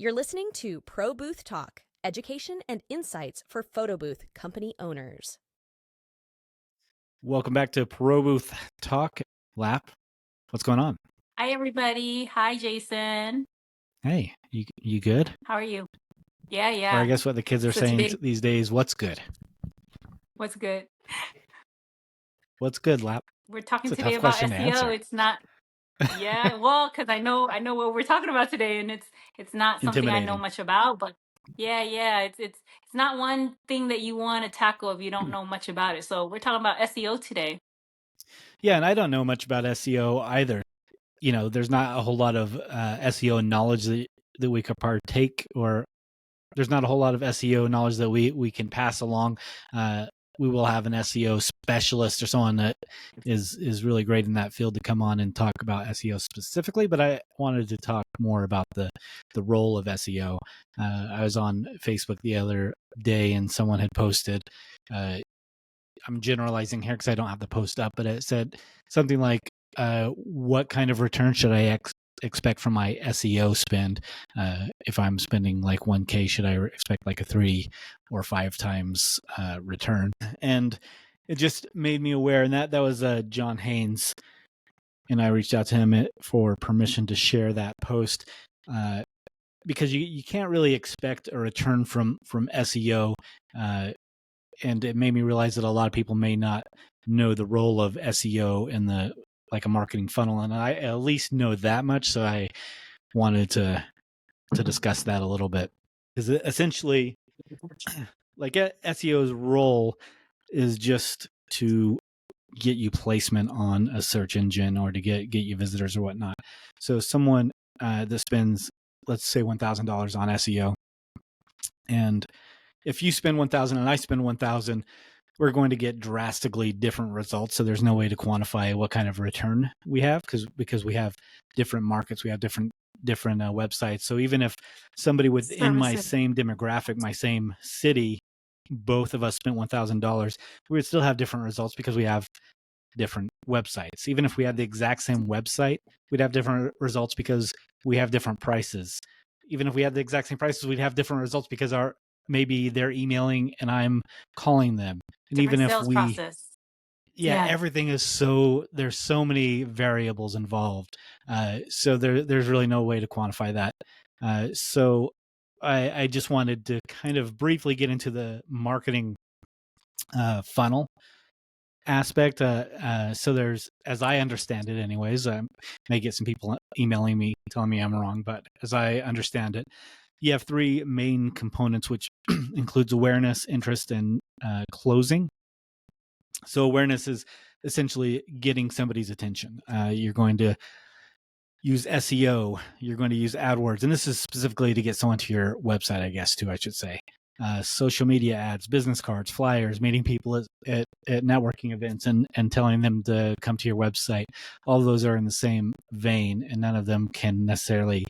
You're listening to Pro Booth Talk, education and insights for photo booth company owners. Welcome back to Pro Booth Talk. Lap, what's going on? Hi, everybody. Hi, Jason. Hey, you good? How are you? Or I Yeah. guess what the kids are So saying today, these days, what's good? what's good? What's good, Lap? We're talking It's a today tough about question to SEO. answer. It's not, yeah, well, because I know what we're talking about today, and it's not something I know Intimidating. much about, but yeah, it's not one thing that you want to tackle if you don't know much about it. So we're talking about SEO today. Yeah, and I don't know much about SEO either. You know, there's not a whole lot of SEO knowledge that we could partake, or there's not a whole lot of SEO knowledge that we can pass along. We will have an SEO specialist or someone that is really great in that field to come on and talk about SEO specifically. But I wanted to talk more about the role of SEO. I was on Facebook the other day and someone had posted. I'm generalizing here because I don't have the post up, but it said something like, "What kind of return should I expect from my SEO spend? If I'm spending like 1K, should I expect like a 3 or 5 times return?" And it just made me aware, and that was John Haynes, and I reached out to him for permission to share that post, because you can't really expect a return from SEO, and it made me realize that a lot of people may not know the role of SEO in like a marketing funnel, and I at least know that much, so I wanted to discuss that a little bit, because essentially, like, SEO's role is just to get you placement on a search engine or to get you visitors or whatnot. So someone that spends, let's say, $1,000 on SEO, and if you spend 1,000 and I spend 1,000, we're going to get drastically different results. So there's no way to quantify what kind of return we have, because we have different markets, we have different websites. So even if somebody within my Services. same demographic, my same city, both of us spent $1,000, we would still have different results because we have different websites. Even if we had the exact same website, we'd have different results because we have different prices. Even if we had the exact same prices, we'd have different results because maybe they're emailing and I'm calling them. And Different even if sales process. yeah, everything is there's so many variables involved. So there's really no way to quantify that. So I just wanted to kind of briefly get into the marketing funnel aspect. So there's, as I understand it anyways, may get some people emailing me telling me I'm wrong, but as I understand it, you have 3 main components, which includes awareness, interest, and closing. So awareness is essentially getting somebody's attention. You're going to use SEO, you're going to use AdWords, and this is specifically to get someone to your website, I guess, too, I should say. Social media ads, business cards, flyers, meeting people at networking events and telling them to come to your website. All of those are in the same vein, and none of them can necessarily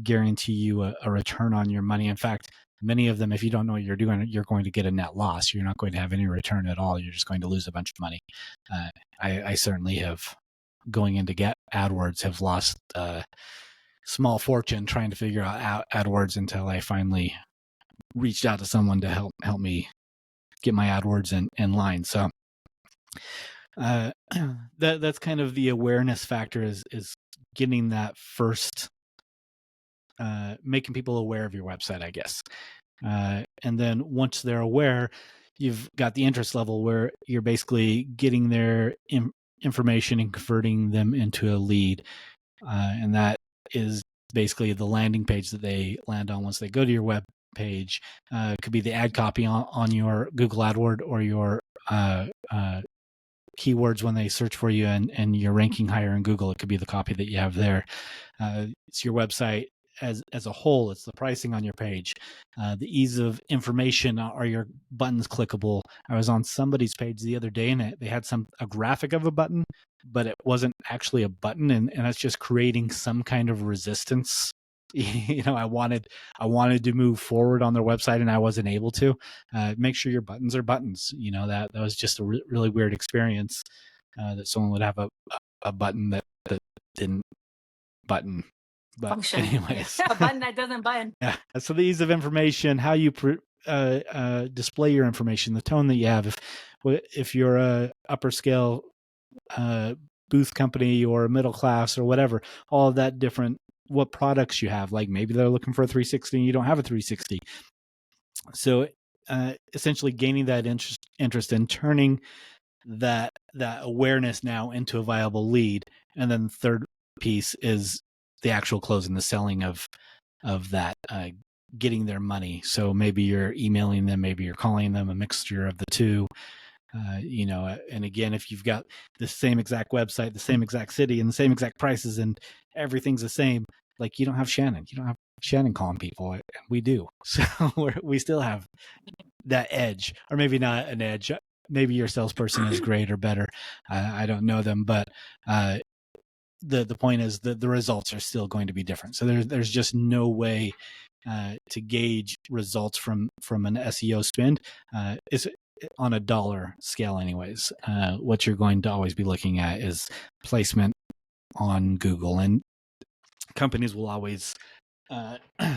guarantee you a return on your money. In fact, many of them, if you don't know what you're doing, you're going to get a net loss. You're not going to have any return at all. You're just going to lose a bunch of money. I certainly have, going into get AdWords, have lost a small fortune trying to figure out AdWords until I finally reached out to someone to help me get my AdWords in line. So that's kind of the awareness factor, is getting that first, making people aware of your website, I guess. And then once they're aware, you've got the interest level where you're basically getting their information and converting them into a lead. And that is basically the landing page that they land on once they go to your web page. It could be the ad copy on your Google AdWord, or your keywords when they search for you and you're ranking higher in Google. It could be the copy that you have there. It's your website as a whole. It's the pricing on your page, the ease of information. Are your buttons clickable? I was on somebody's page the other day and they had a graphic of a button, but it wasn't actually a button, and it's just creating some kind of resistance. You know, I wanted to move forward on their website and I wasn't able to. Make sure your buttons are buttons. You know, that was just a really weird experience, that someone would have a button that didn't button. But Function. Yeah. anyways, A button that doesn't button. yeah. So the ease of information, how you display your information, the tone that you have. If you're a upper scale booth company or middle class or whatever, all of that different, what products you have. Like maybe they're looking for a 360 and you don't have a 360. So essentially gaining that interest and turning that awareness now into a viable lead. And then the third piece is the actual closing, the selling of that, getting their money. So maybe you're emailing them, maybe you're calling them, a mixture of the two. And again, if you've got the same exact website, the same exact city, and the same exact prices, and everything's the same, like you don't have Shannon calling people. We do. So we still have that edge, or maybe not an edge. Maybe your salesperson is great or better. I don't know them, but the point is that the results are still going to be different. So there's just no way to gauge results from an SEO spend. It's on a dollar scale anyways. What you're going to always be looking at is placement on Google, and companies will always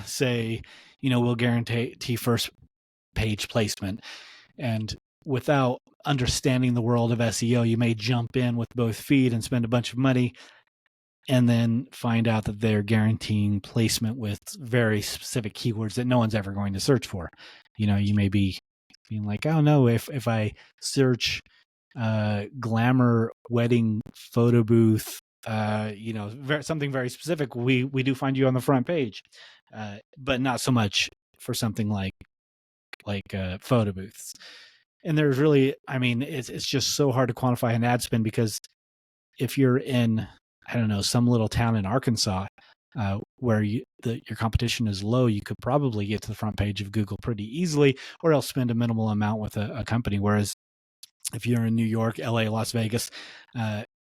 say, we'll guarantee first page placement. And without understanding the world of SEO, you may jump in with both feet and spend a bunch of money and then find out that they're guaranteeing placement with very specific keywords that no one's ever going to search for. You may be being like, oh no, if I search glamour wedding photo booth, something very specific, we do find you on the front page, but not so much for something like photo booths. And there's really, it's just so hard to quantify an ad spend, because if you're in, I don't know, some little town in Arkansas where your competition is low, you could probably get to the front page of Google pretty easily, or else spend a minimal amount with a company. Whereas if you're in New York, LA, Las Vegas,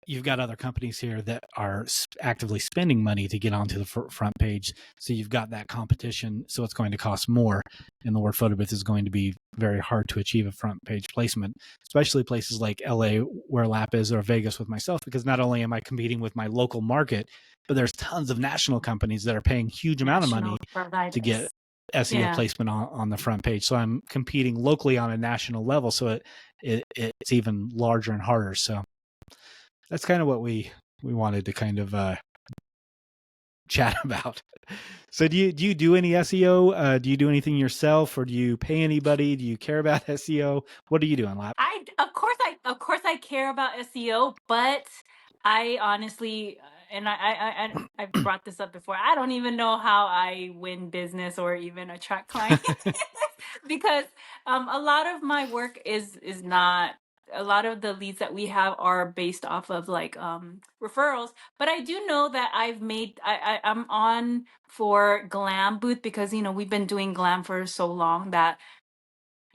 you've got other companies here that are actively spending money to get onto the front page. So you've got that competition. So it's going to cost more. And the word photo booth is going to be very hard to achieve a front page placement, especially places like LA where Lap is, or Vegas with myself, because not only am I competing with my local market, but there's tons of national companies that are paying huge amount of money to get SEO placement on the front page. So I'm competing locally on a national level. So it's even larger and harder. So that's kind of what we wanted to kind of chat about. So do you do any SEO? Do you do anything yourself, or do you pay anybody? Do you care about SEO? What are you doing, Lap? Of course I care about SEO, but I honestly, and I've brought this up before, I don't even know how I win business or even attract clients because a lot of my work is not, a lot of the leads that we have are based off of like referrals. But I do know that I'm on for Glam Booth because we've been doing Glam for so long that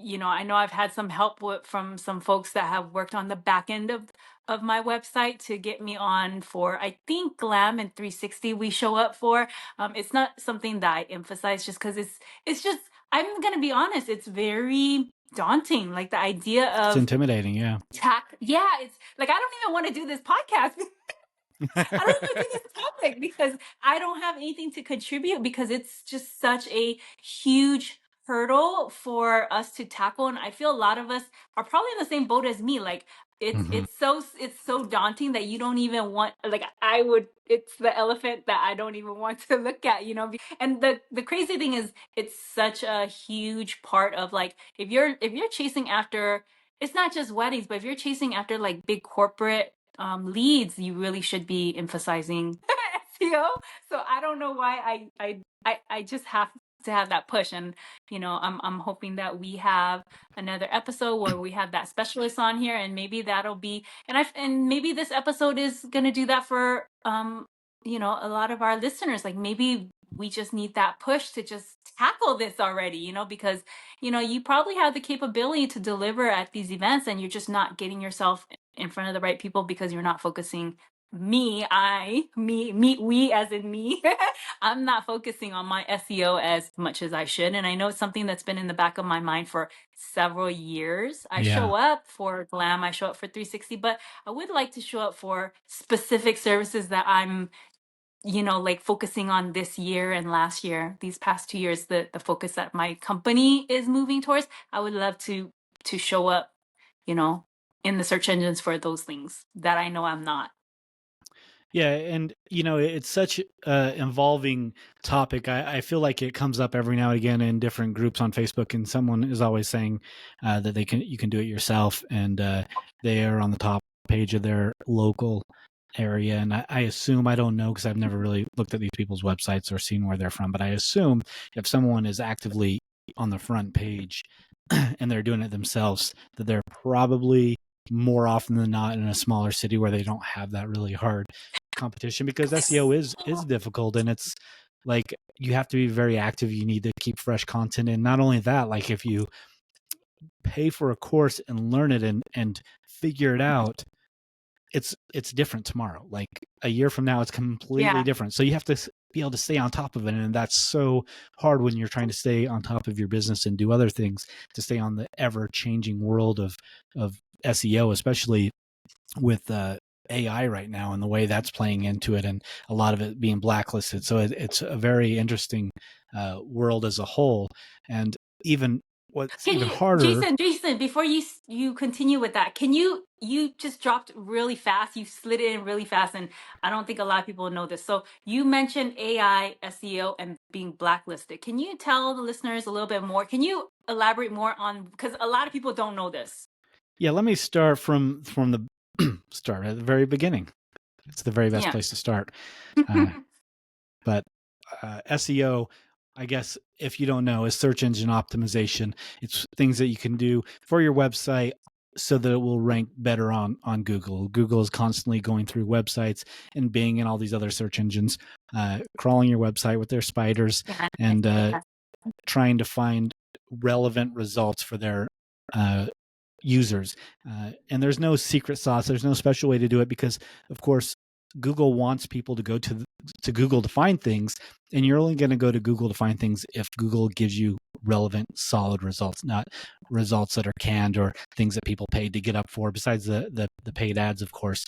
I know I've had some help from some folks that have worked on the back end of my website to get me on for, I think, Glam and 360 we show up for. It's not something that I emphasize just because it's just, I'm going to be honest, it's very daunting. Like the idea of It's intimidating. Yeah. It's like, I don't even want to do this podcast. I don't even do this topic because I don't have anything to contribute, because it's just such a huge hurdle for us to tackle. And I feel a lot of us are probably in the same boat as me. Like it's so daunting that you don't even want, like it's the elephant that I don't even want to look at, and the crazy thing is it's such a huge part of, like, if you're chasing after, it's not just weddings, but if you're chasing after like big corporate leads, you really should be emphasizing SEO. So I don't know why I just have to have that push. And I'm hoping that we have another episode where we have that specialist on here, and maybe that'll be, and maybe this episode is going to do that for a lot of our listeners. Like maybe we just need that push to just tackle this already, because you probably have the capability to deliver at these events, and you're just not getting yourself in front of the right people because you're not focusing. We as in me, I'm not focusing on my SEO as much as I should. And I know it's something that's been in the back of my mind for several years. I show up for Glam, I show up for 360, but I would like to show up for specific services that I'm like focusing on this year and last year, these past 2 years, the focus that my company is moving towards, I would love to show up, in the search engines for those things that I know I'm not. Yeah, and it's such a involving topic. I feel like it comes up every now and again in different groups on Facebook, and someone is always saying that you can do it yourself, and they are on the top page of their local area. And I assume, I don't know because I've never really looked at these people's websites or seen where they're from, but I assume if someone is actively on the front page and they're doing it themselves, that they're probably more often than not in a smaller city where they don't have that really hard competition, because SEO is difficult, and it's like you have to be very active. You need to keep fresh content, and not only that, like if you pay for a course and learn it and figure it out, it's different tomorrow. Like a year from now, it's completely different. So you have to be able to stay on top of it, and that's so hard when you're trying to stay on top of your business and do other things, to stay on the ever changing world of SEO, especially with AI right now and the way that's playing into it, and a lot of it being blacklisted. So it's a very interesting world as a whole. And even what's even harder, Jason, before you continue with that, can you just dropped really fast, you slid it in really fast, and I don't think a lot of people know this. So you mentioned AI, SEO, and being blacklisted. Can you tell the listeners a little bit more? Can you elaborate more on, because a lot of people don't know this? Yeah, let me start from the start at the very beginning. It's the very best place to start. But SEO, I guess, if you don't know, is search engine optimization. It's things that you can do for your website so that it will rank better on Google. Google is constantly going through websites and Bing and all these other search engines, crawling your website with their spiders and trying to find relevant results for their users. And there's no secret sauce. There's no special way to do it, because, of course, Google wants people to go to Google to find things, and you're only going to go to Google to find things if Google gives you relevant, solid results, not results that are canned or things that people paid to get up for, besides the paid ads, of course.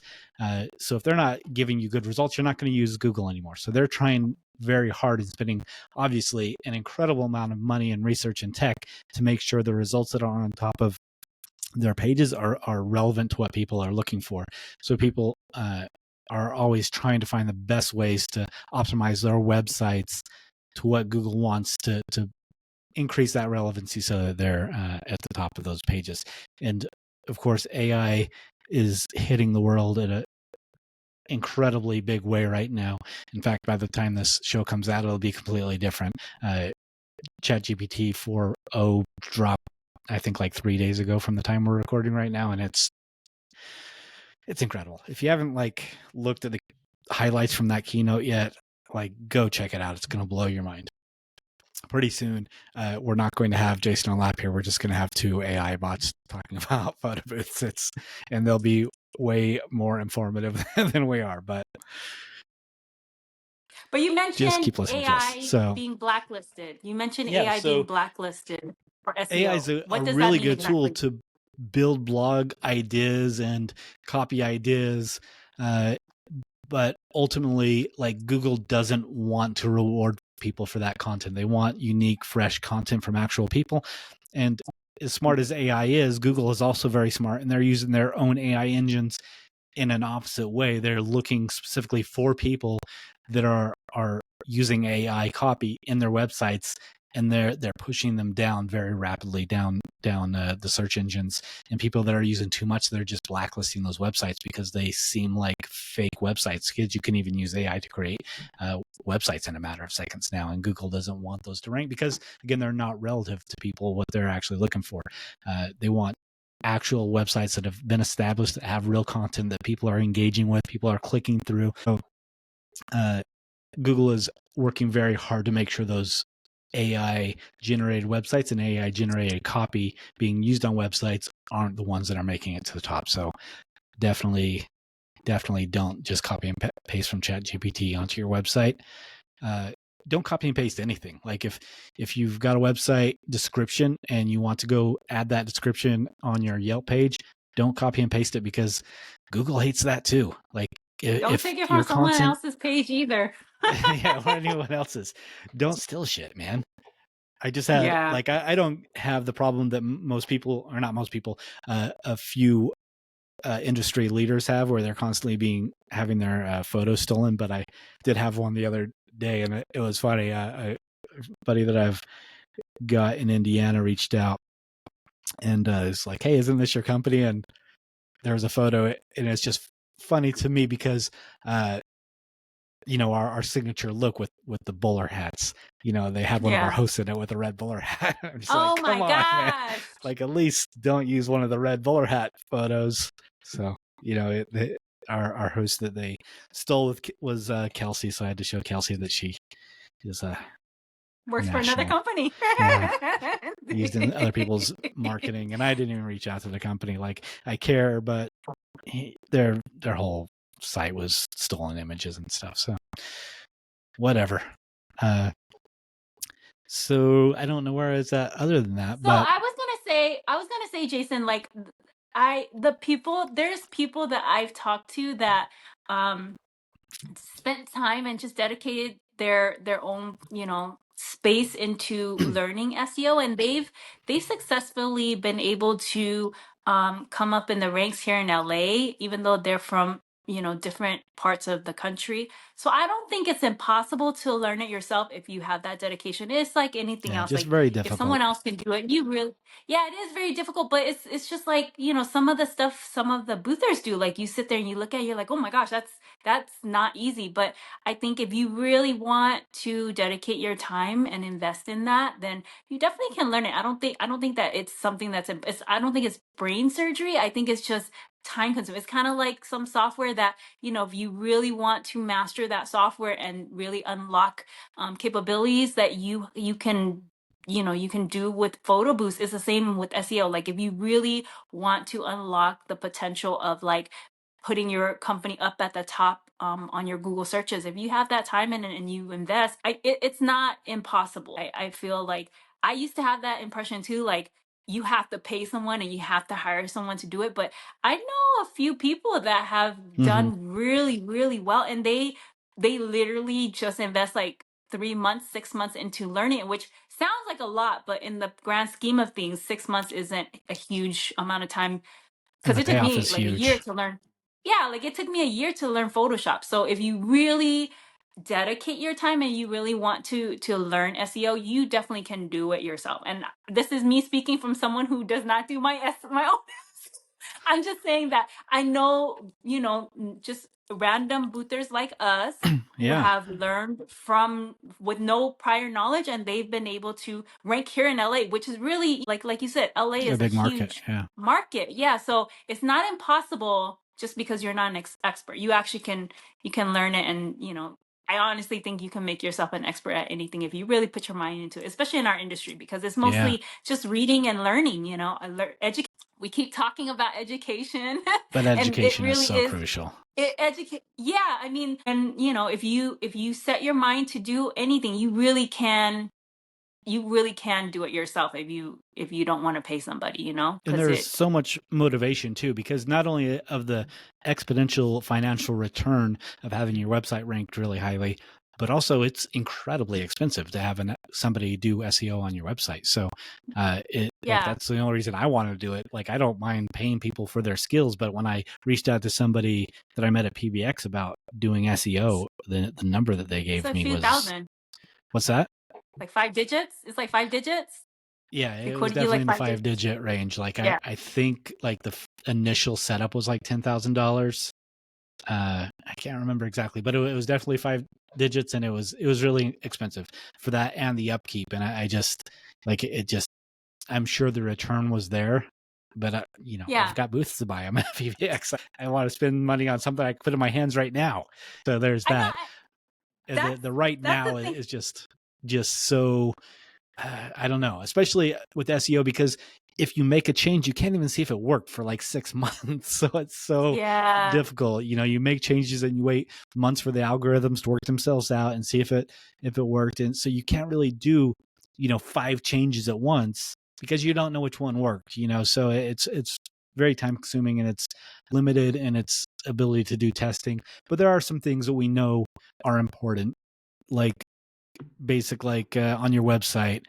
So if they're not giving you good results, you're not going to use Google anymore. So they're trying very hard and spending, obviously, an incredible amount of money and research and tech to make sure the results that are on top of their pages are relevant to what people are looking for. So people are always trying to find the best ways to optimize their websites to what Google wants to increase that relevancy so that they're at the top of those pages. And of course, AI is hitting the world in an incredibly big way right now. In fact, by the time this show comes out, it'll be completely different. ChatGPT 4.0 dropped, I think, like 3 days ago from the time we're recording right now, and it's incredible. If you haven't looked at the highlights from that keynote yet, go check it out. It's going to blow your mind. Pretty soon, we're not going to have Jason on Lap here. We're just going to have 2 AI bots talking about photo booths. And they'll be way more informative than we are. But you mentioned just keep listening AI to us. So, being blacklisted. You mentioned AI being blacklisted for SEO. AI is a really good tool to build blog ideas and copy ideas. But ultimately, Google doesn't want to reward people for that content. They want unique, fresh content from actual people. And as smart as AI is, Google is also very smart, and they're using their own AI engines in an opposite way. They're looking specifically for people that are using AI copy in their websites, and they're pushing them down very rapidly down the search engines. And people that are using too much, they're just blacklisting those websites because they seem like fake websites. Kids, you can even use AI to create websites in a matter of seconds now, and Google doesn't want those to rank because, again, they're not relative to people what they're actually looking for. They want actual websites that have been established, that have real content that people are engaging with, people are clicking through. So Google is working very hard to make sure those AI generated websites and AI generated copy being used on websites aren't the ones that are making it to the top. So definitely don't just copy and paste from ChatGPT onto your website. Don't copy and paste anything. If you've got a website description and you want to go add that description on your Yelp page, don't copy and paste it, because Google hates that too. Don't take it from your someone content, else's page either. yeah, or anyone else's, don't steal shit, man. I just have Yeah. like I don't have the problem that most people, or not most people, a few industry leaders have, where they're constantly having their photos stolen. But I did have one the other day, and it was funny. A buddy that I've got in Indiana reached out and is like, "Hey, isn't this your company?" And there was a photo, and it's just funny to me because our signature look with the bowler hats. They had one of our Yeah. hosts in it with a red bowler hat. I'm just Oh like, my come on, man! gosh. Like, at least don't use one of the red bowler hat photos. So our host that they stole was Kelsey, so I had to show Kelsey that she is Works for another national. company. Yeah, used in other people's marketing, and I didn't even reach out to the company. Like, I care, but their whole site was stolen images and stuff. So whatever. So I don't know where it's at other than that. So But I was gonna say, Jason, like there's people that I've talked to that spent time and just dedicated their own, space into learning SEO, and they've successfully been able to come up in the ranks here in LA, even though they're from, different parts of the country. So I don't think it's impossible to learn it yourself if you have that dedication. It's like anything yeah, else. just Like, very if difficult. someone else can do it, you really, yeah, it is very difficult, but it's just like, some of the stuff some of the boothers do. Like, you sit there and you look at it, you're like, oh my gosh, that's not easy. But I think if you really want to dedicate your time and invest in that, then you definitely can learn it. I don't think that it's something I don't think it's brain surgery. I think it's just time consuming. It's kind of like some software that, if you really want to master that software and really unlock capabilities that you can, you can do with photo boost. It's the same with SEO. Like, if you really want to unlock the potential of, like, putting your company up at the top on your Google searches, if you have that time and you invest, it's not impossible. I feel like I used to have that impression too. Like, you have to pay someone and you have to hire someone to do it. But I know a few people that have Mm-hmm. done really, really well, and they literally just invest like 3 months, 6 months into learning it, which sounds like a lot, but in the grand scheme of things, 6 months isn't a huge amount of time, And because the it took payoff me is like a year huge. to learn. Yeah, like, it took me a year to learn Photoshop. So if you really dedicate your time and you really want to learn SEO, you definitely can do it yourself. And this is me speaking from someone who does not do my own. I'm just saying that I know, just random boothers like us who Yeah, have learned from with no prior knowledge, and they've been able to rank here in LA, which is really, like you said, LA a is a big market. huge Yeah, market. Yeah, so it's not impossible just because you're not an expert. You actually can learn it, and, I honestly think you can make yourself an expert at anything if you really put your mind into it, especially in our industry, because it's yeah. mostly just reading and learning, we keep talking about education, But and it education is really so is, crucial. it educate. Yeah, I mean, and, if you set your mind to do anything, you really can do it yourself if you don't want to pay somebody, And because there's it so much motivation too, because not only of the exponential financial return of having your website ranked really highly, but also it's incredibly expensive to have somebody do SEO on your website. So yeah. that's the only reason I want to do it. Like, I don't mind paying people for their skills, but when I reached out to somebody that I met at PBX about doing SEO, the number that they It's gave a me few was, thousand, what's that? like 5 digits. It's like 5 digits. Yeah, They it was quoted you definitely like in the 5 digits. 5-digit range. Like, Yeah. I think like the initial setup was like $10,000. I can't remember exactly, but it was definitely 5 digits, and it was really expensive for that and the upkeep. And I just like it. Just, I'm sure the return was there, but Yeah. I've got booths to buy. I'm at PBX. I want to spend money on something I can put in my hands right now. So there's I know. that. That's The right that's the now thing. is just so I don't know, especially with SEO, because if you make a change, you can't even see if it worked for like 6 months. So it's so Yeah. difficult. You make changes and you wait months for the algorithms to work themselves out and see if it worked. And so you can't really do, 5 changes at once because you don't know which one worked. So it's very time consuming and it's limited in its ability to do testing. But there are some things that we know are important, like on your website.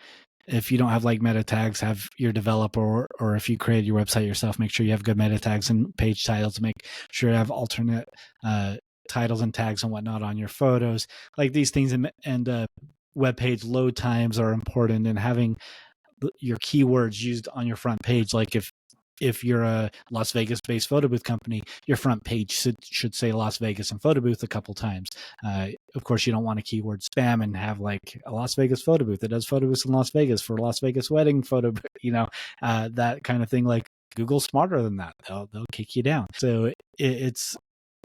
If you don't have like meta tags, have your developer, or if you create your website yourself, make sure you have good meta tags and page titles. Make sure you have alternate titles and tags and whatnot on your photos. Like these things, and web page load times are important, and having your keywords used on your front page. Like if you're a Las Vegas based photo booth company, your front page should say Las Vegas and photo booth a couple times. Of course, you don't want to keyword spam and have like a Las Vegas photo booth that does photo booths in Las Vegas for Las Vegas wedding photo booth, that kind of thing. Like Google's smarter than that. They'll kick you down. So it's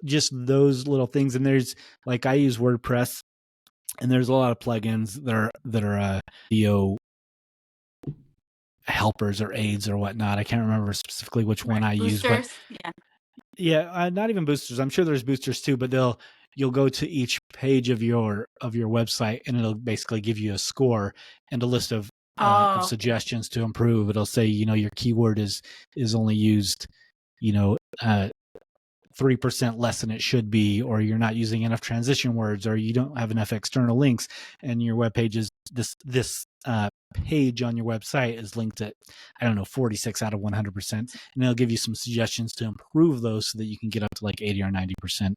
just those little things. And there's like, I use WordPress, and there's a lot of plugins that are SEO helpers or aids or whatnot. I can't remember specifically which one I use, but not even boosters. I'm sure there's boosters too, but you'll go to each page of your website, and it'll basically give you a score and a list of suggestions to improve. It'll say, your keyword is only used, 3% less than it should be, or you're not using enough transition words, or you don't have enough external links, and your web page is this page on your website is linked at 46 out of 100%, and they'll give you some suggestions to improve those so that you can get up to like 80 or 90%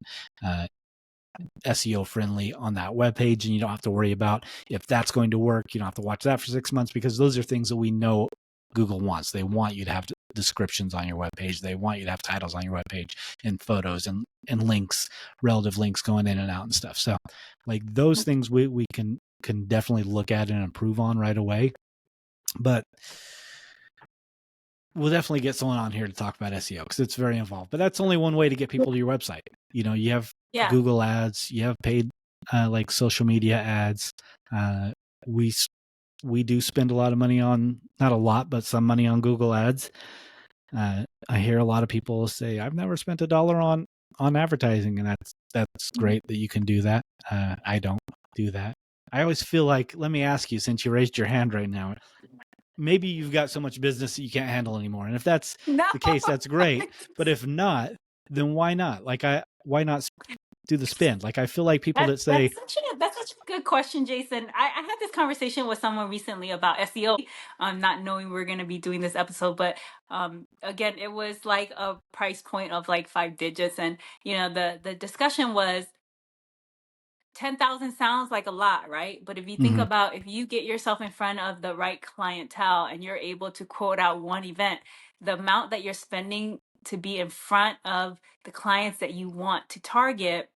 SEO friendly on that web page, and you don't have to worry about if that's going to work. You don't have to watch that for 6 months, because those are things that we know Google wants. They want you to have descriptions on your webpage. They want you to have titles on your webpage, and photos and links, relative links going in and out and stuff. So like those things we can definitely look at and improve on right away. But we'll definitely get someone on here to talk about SEO, because it's very involved. But that's only one way to get people to your website. You have Google ads, you have paid like social media ads. We do spend a lot of money on, not a lot, but some money on Google ads. I hear a lot of people say, I've never spent $1 on advertising, and that's great that you can do that. I don't do that. I always feel like, let me ask you, since you raised your hand right now, maybe you've got so much business that you can't handle anymore. And if that's the case, that's great. But if not, then why not? Why not do the spend? Like, I feel like people that say... That's such a good question, Jason. I had this conversation with someone recently about SEO, not knowing we were going to be doing this episode. But again, it was like a price point of like 5 digits. And, the discussion was, 10,000 sounds like a lot, right? But if you think about, if you get yourself in front of the right clientele and you're able to quote out one event, the amount that you're spending to be in front of the clients that you want to target,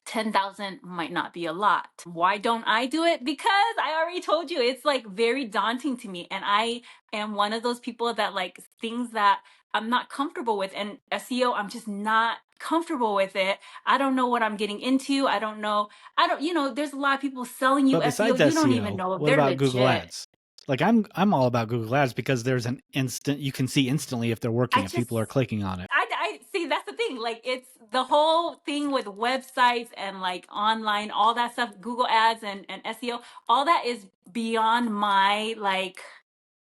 10,000 might not be a lot. Why don't I do it? Because I already told you, it's like very daunting to me. And I am one of those people that like things that I'm not comfortable with. And SEO, I'm just not comfortable with it. I don't know what I'm getting into. I don't, there's a lot of people selling you SEO. You don't even know if what they're about legit. Google Ads? Like I'm all about Google Ads, because there's an instant, you can see instantly if they're working, if people are clicking on it. I see, that's the thing. Like, it's the whole thing with websites and like online, all that stuff, Google Ads and SEO, all that is beyond my like,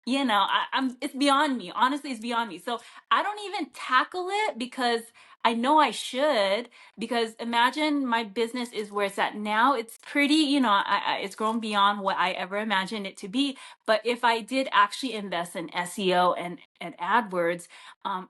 it's beyond me. Honestly, it's beyond me. So I don't even tackle it, because I know I should, because imagine my business is where it's at now. It's pretty, it's grown beyond what I ever imagined it to be. But if I did actually invest in SEO and AdWords,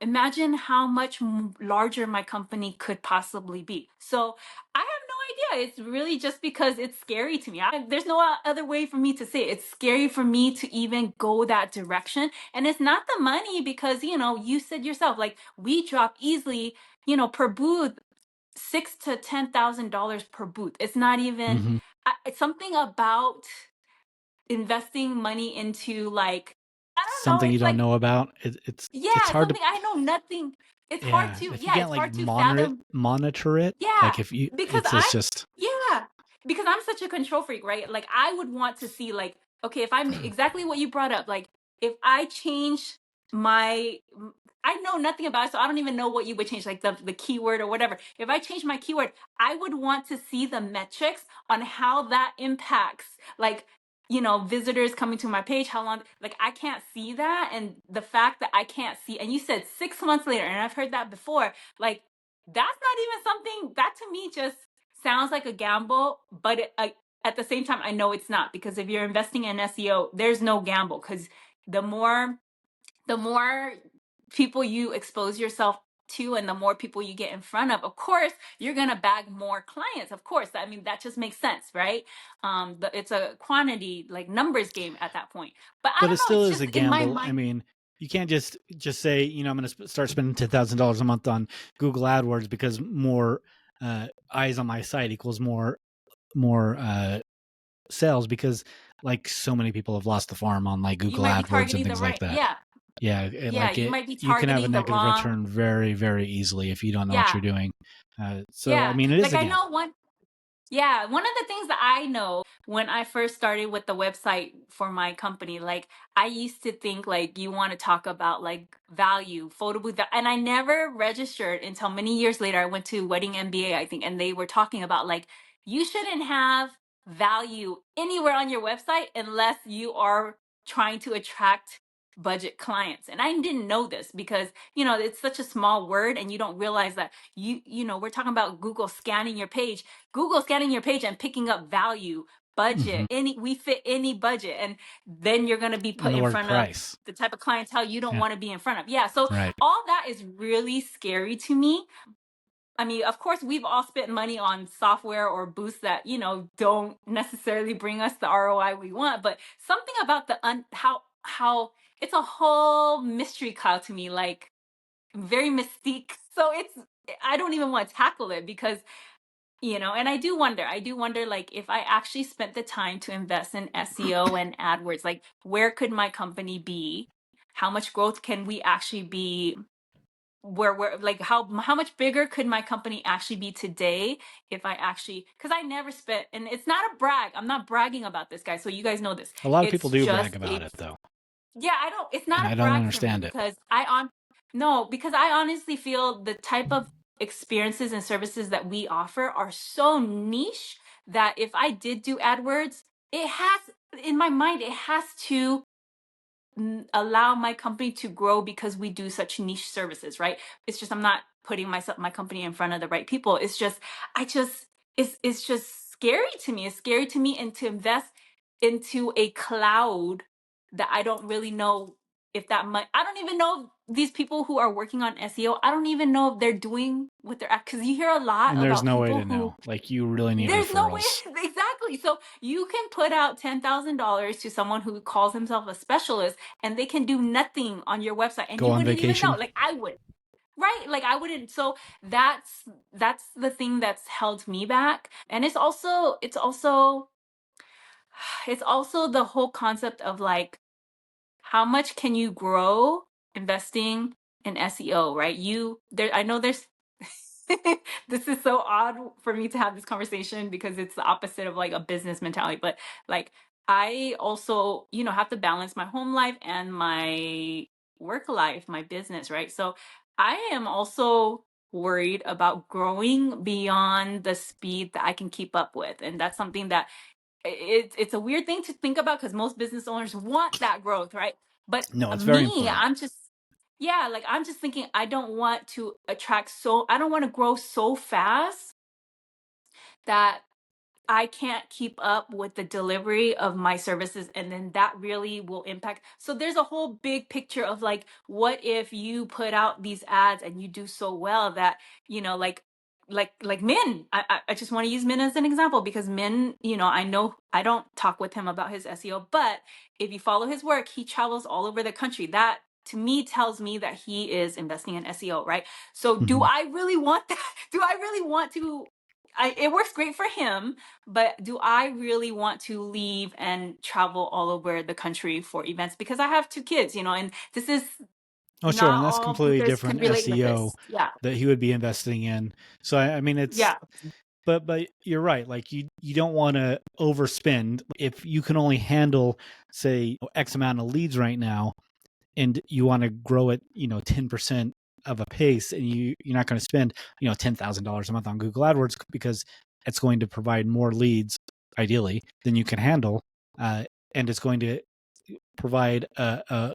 imagine how much larger my company could possibly be. So I have no idea. It's really just because it's scary to me. There's no other way for me to say it. It's scary for me to even go that direction. And it's not the money, because, you said yourself, like we drop easily, per booth, $6,000 to $10,000 per booth. It's not even, it's something about investing money into like, I don't something know, you don't know about. It's hard something I know nothing. It's hard to, if you can't like fathom. monitor it. Yeah, like if you, because because I'm such a control freak, right? Like I would want to see like, okay, if I'm exactly what you brought up, like if I change I know nothing about it, so I don't even know what you would change, like the keyword or whatever. If I change my keyword, I would want to see the metrics on how that impacts like visitors coming to my page, how long, like I can't see that. And the fact that I can't see, and you said 6 months later, and I've heard that before, like that's not even something that to me just sounds like a gamble, but at the same time, I know it's not, because if you're investing in SEO, there's no gamble, because the more the more people you expose yourself to and the more people you get in front of course you're going to bag more clients. Of course, I mean that just makes sense, right? It's a quantity, like numbers game at that point. But I But it don't know, still it's is just a in my gamble. I mind. mean, you can't just say, I'm going to start spending $10,000 a month on Google AdWords because more eyes on my site equals more sales, because like so many people have lost the farm on like You Google might be AdWords and targeting the things like right, that. yeah. Yeah, Yeah, you might be you can have a targeting the negative wrong. return very, very easily if you don't know what Yeah, you're doing. So I yeah, mean, it is like a I know gamble. one. Yeah, one of the things that I know when I first started with the website for my company, like I used to think like you want to talk about like value, photo booth, and I never registered until many years later. I went to Wedding MBA, I think, and they were talking about like you shouldn't have value anywhere on your website unless you are trying to attract budget clients. And I didn't know this because, it's such a small word and you don't realize that we're talking about Google scanning your page and picking up value, Hmm. budget, we fit any budget, and then you're going to be And put the in word front of price. the type of clientele you don't Yeah. want to be in front of. Yeah, so Right. all that is really scary to me. I mean, of course, we've all spent money on software or boosts that, don't necessarily bring us the ROI we want, but something about the how it's a whole mystery cloud to me, like very mystique. So I don't even want to tackle it because and I do wonder, like, if I actually spent the time to invest in SEO and AdWords, like, where could my company be? How much growth can we actually be? Where, like, how much bigger could my company actually be today if I actually, because I never spent, and it's not a brag. I'm not bragging about this, guys. So you guys know this. A lot of people It's do just brag about a it though, yeah, I don't, it's and not I a don't brag for me understand it. because no, because I honestly feel the type of experiences and services that we offer are so niche that if I did do AdWords, it has, in my mind, it has to allow my company to grow because we do such niche services, right? It's just I'm not putting my company in front of the right people. It's just I just it's just scary to me. It's scary to me, and to invest into a cloud that I don't really know if that much. I don't even know if these people who are working on SEO. I don't even know if they're doing what they're at, because you hear a lot And there's about no way people to who know. Like, you really need there's no way. referrals. Exactly. So you can put out $10,000 to someone who calls himself a specialist, and they can do nothing on your website, and Go you on wouldn't even know. vacation. Like I would, right? Like I wouldn't. So that's the thing that's held me back, and it's also the whole concept of like how much can you grow investing in SEO, right? I know there's this is so odd for me to have this conversation because it's the opposite of like a business mentality, but like I also, have to balance my home life and my work life, my business, right? So I am also worried about growing beyond the speed that I can keep up with. And that's something that it's a weird thing to think about because most business owners want that growth, right? But No, it's very me, important. I'm just thinking I don't want to I don't want to grow so fast that I can't keep up with the delivery of my services, and then that really will impact. So there's a whole big picture of like, what if you put out these ads and you do so well that, like Min. I just want to use Min as an example because Min, I know I don't talk with him about his SEO, but if you follow his work, he travels all over the country. That to me tells me that he is investing in SEO, right? So do Mhm. I really want that? Do I really want to? It works great for him, but do I really want to leave and travel all over the country for events? Because I have two kids, and this is Oh, sure, and not that's all completely boosters can different relate with SEO this. Yeah. that he would be investing in. So I mean, it's Yeah. but you're right. Like, you don't want to overspend if you can only handle, say, X amount of leads right now, and you want to grow it, 10% of a pace, and you're not going to spend, $10,000 a month on Google AdWords because it's going to provide more leads ideally than you can handle. and it's going to provide a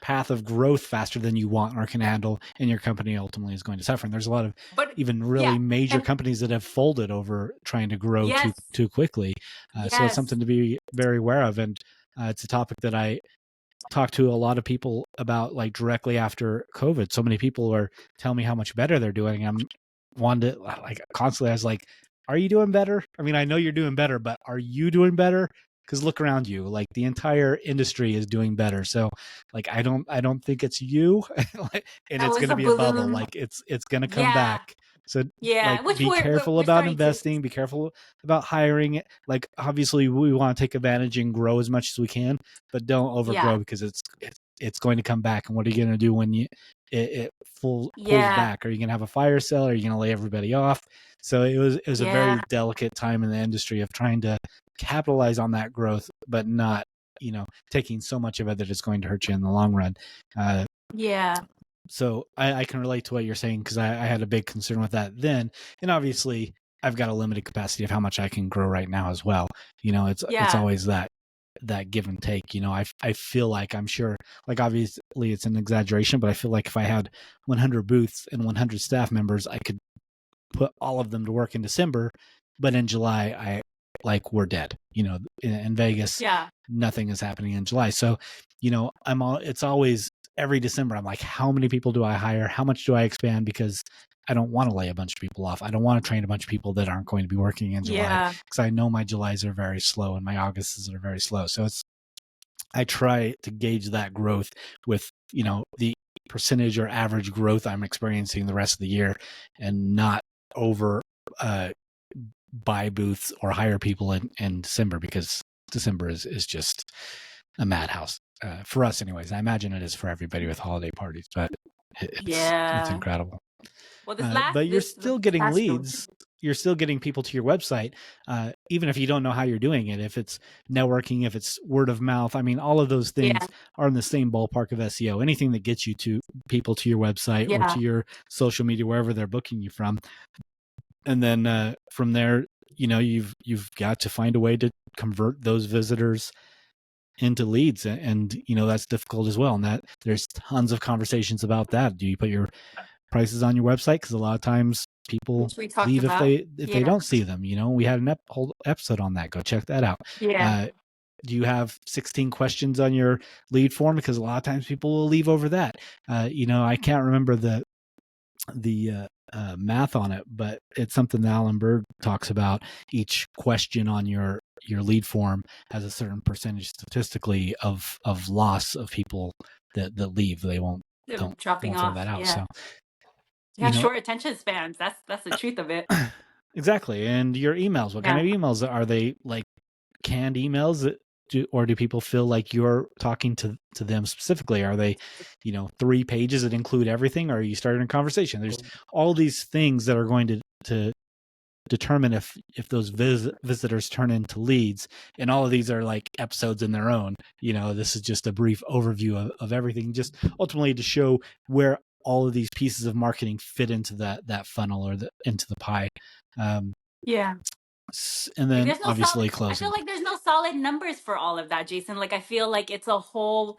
path of growth faster than you want or can handle, and your company ultimately is going to suffer. And there's a lot of But even yeah, really major and companies that have folded over trying to grow yes, too quickly. So it's yes, something to be very aware of, and it's a topic that I talk to a lot of people about, like directly after COVID. So many people are telling me how much better they're doing. I'm wanted to, like, constantly, I was like, are you doing better? I mean, I know you're doing better, but are you doing better? Because look around you, like the entire industry is doing better. So like, I don't think it's you. And that it's was going to a be a bubble. balloon. Like it's going to come Yeah, back. So yeah, like, which be careful we're about starting to. investing, be careful about hiring. Like obviously we want to take advantage and grow as much as we can, but don't Yeah, overgrow, because it's going to come back. And what are you going to do when it pulls yeah, back? Are you going to have a fire sale? Are you going to lay everybody off? So it was a yeah, very delicate time in the industry of trying to capitalize on that growth, but not, taking so much of it that it's going to hurt you in the long run. yeah, So I can relate to what you're saying, because I had a big concern with that then. And obviously I've got a limited capacity of how much I can grow right now as well. It's yeah, always that give and take. I feel like, I'm sure, like obviously it's an exaggeration, but I feel like if I had 100 booths and 100 staff members, I could put all of them to work in December, but in July, we're dead. In Vegas, yeah, nothing is happening in July. So, it's always every December. I'm like, how many people do I hire? How much do I expand? Because I don't want to lay a bunch of people off. I don't want to train a bunch of people that aren't going to be working in July, yeah, because I know my Julys are very slow and my Augusts are very slow. So I try to gauge that growth with, the percentage or average growth I'm experiencing the rest of the year, and not over buy booths or hire people in December, because December is just a madhouse for us, anyways. I imagine it is for everybody with holiday parties, but it's yeah. incredible. Well, But you're this still getting past year. leads. You're still getting people to your website, even if you don't know how you're doing it. If it's networking, if it's word of mouth, I mean, all of those Yeah, things are in the same ballpark of SEO. Anything that gets you to people to your website or yeah, to your social media, wherever they're booking you from, and then from there, you've got to find a way to convert those visitors into leads, and that's difficult as well. And that there's tons of conversations about that. Do you put your prices on your website? Because a lot of times people which we talked leave if about. they Yeah, don't see them. We had an whole episode on that. Go check that out. yeah, uh, do you have 16 questions on your lead form? Because a lot of times people will leave over that. I can't remember the math on it, but it's something that Alan Berg talks about. Each question on your lead form has a certain percentage statistically of loss of people that leave. They them don't dropping won't fill off. that out. Yeah, So yeah, you know short attention spans. That's the truth of it. exactly. And your emails, what kind Yeah. of emails are they? Like canned emails that or do people feel like you're talking to them specifically? Are they 3 pages that include everything, or are you starting a conversation? There's all these things that are going to determine if those visitors turn into leads, and all of these are like episodes in their own. This is just a brief overview of everything, just ultimately to show where all of these pieces of marketing fit into that funnel, or into the pie. um, Yeah. and Like then there's no solid obviously I feel closing. like there's no solid numbers for all of that, Jason. Like I feel like it's a whole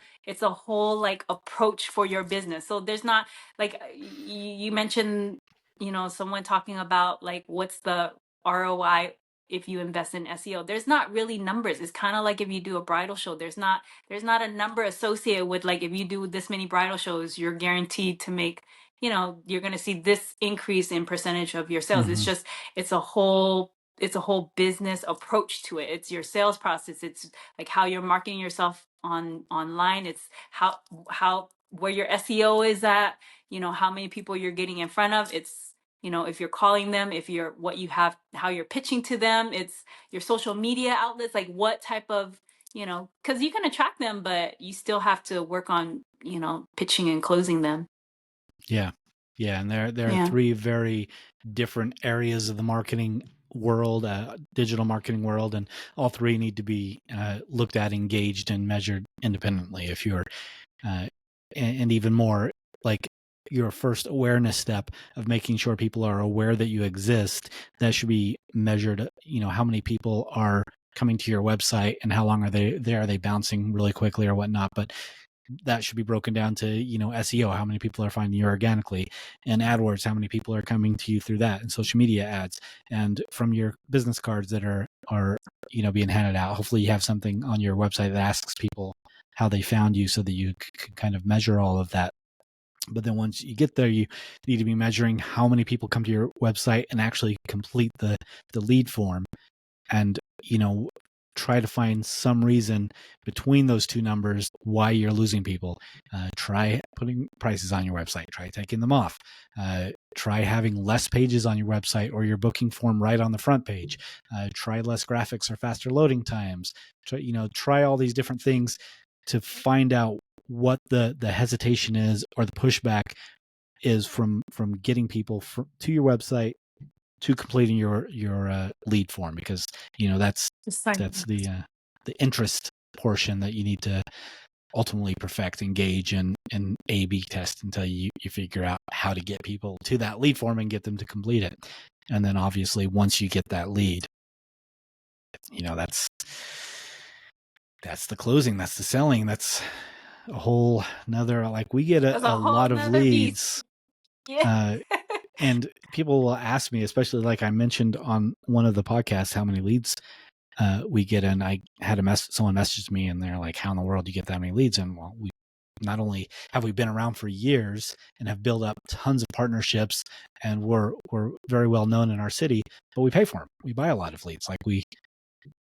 like approach for your business. So there's not like you mentioned, someone talking about like what's the ROI if you invest in SEO. There's not really numbers. It's kind of like if you do a bridal show, there's not a number associated with like if you do this many bridal shows, you're guaranteed to make, you're going to see this increase in percentage of your sales. It's Hmm. just it's a whole it's a whole business approach to it. It's your sales process. It's like how you're marketing yourself online. It's how where your SEO is at, how many people you're getting in front of. It's, if you're calling them, if you're what you have, how you're pitching to them. It's your social media outlets, like what type of, because you can attract them, but you still have to work on, pitching and closing them. Yeah. Yeah. And there are Yeah. 3 very different areas of the marketing world, digital marketing world, and all 3 need to be looked at, engaged, and measured independently. If you're, and even more, like your first awareness step of making sure people are aware that you exist, that should be measured. How many people are coming to your website and how long are they there? Are they bouncing really quickly or whatnot? But that should be broken down to, SEO, how many people are finding you organically, and AdWords, how many people are coming to you through that, and social media ads, and from your business cards that are being handed out. Hopefully you have something on your website that asks people how they found you so that you can kind of measure all of that. But then once you get there, you need to be measuring how many people come to your website and actually complete the lead form, and try to find some reason between those two numbers why you're losing people. Try putting prices on your website. Try taking them off. Try having less pages on your website or your booking form right on the front page. Try less graphics or faster loading times. Try all these different things to find out what the hesitation is or the pushback is from getting people to your website, to completing your lead form, because that's the interest portion that you need to ultimately perfect, engage, and A/B test until you figure out how to get people to that lead form and get them to complete it. And then obviously once you get that lead, that's the closing, that's the selling, that's a whole another, like, we get a lot of leads. Yeah. And people will ask me, especially like I mentioned on one of the podcasts, how many leads we get. And I had someone message me and they're like, how in the world do you get that many leads? And well, we not only have we been around for years and have built up tons of partnerships and we're very well known in our city, but we pay for them. We buy a lot of leads. Like, we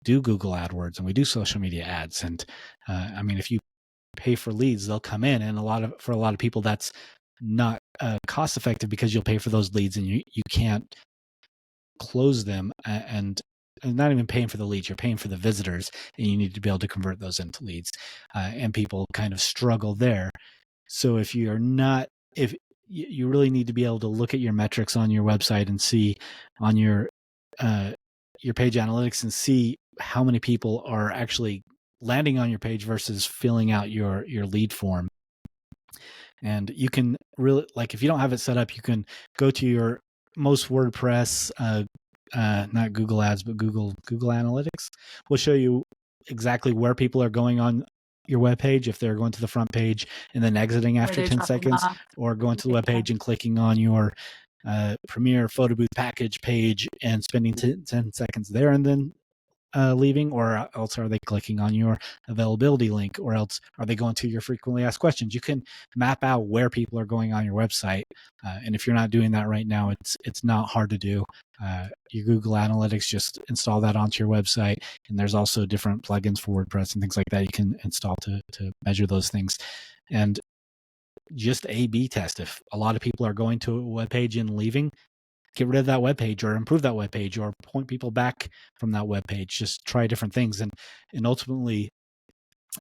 do Google AdWords and we do social media ads. And if you pay for leads, they'll come in. And for a lot of people, that's not cost effective, because you'll pay for those leads and you can't close them, and not even paying for the leads, you're paying for the visitors, and you need to be able to convert those into leads, and people kind of struggle there. So if you really need to be able to look at your metrics on your website and see on your page analytics and see how many people are actually landing on your page versus filling out your lead form. And you can really, like, if you don't have it set up, you can go to your most WordPress, not Google Ads, but Google Analytics will show you exactly where people are going on your webpage, if they're going to the front page and then exiting after 10 seconds, or going to the webpage and clicking on your Premiere Photo Booth package page and spending 10 seconds there and then leaving, or else are they clicking on your availability link, or else are they going to your frequently asked questions. You can map out where people are going on your website, and if you're not doing that right now, it's not hard to do. Your Google Analytics, just install that onto your website, and there's also different plugins for WordPress and things like that you can install to measure those things. And just A/B test. If a lot of people are going to a webpage and leaving, get rid of that webpage, or improve that webpage, or point people back from that webpage. Just try different things. And ultimately,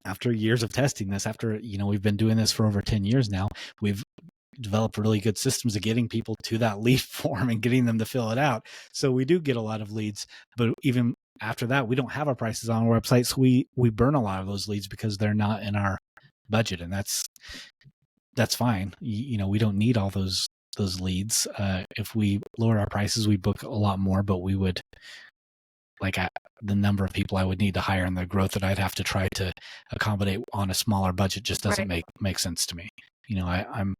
after years of testing this, after, we've been doing this for over 10 years now, we've developed really good systems of getting people to that lead form and getting them to fill it out. So we do get a lot of leads, but even after that, we don't have our prices on our website. So we burn a lot of those leads because they're not in our budget, and that's fine. We don't need all those leads. If we lower our prices, we book a lot more, but we would, the number of people I would need to hire and the growth that I'd have to try to accommodate on a smaller budget just doesn't make sense to me. I'm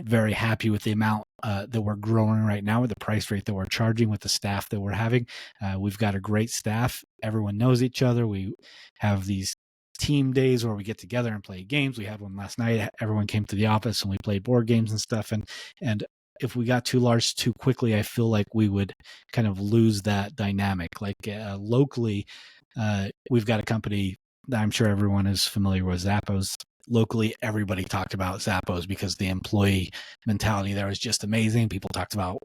very happy with the amount that we're growing right now, with the price rate that we're charging, with the staff that we're having. We've got a great staff. Everyone knows each other. We have these team days where we get together and play games. We had one last night. Everyone came to the office and we played board games and stuff. And if we got too large too quickly, I feel like we would kind of lose that dynamic. Like locally, we've got a company that I'm sure everyone is familiar with, Zappos. Locally, everybody talked about Zappos because the employee mentality there was just amazing. People talked about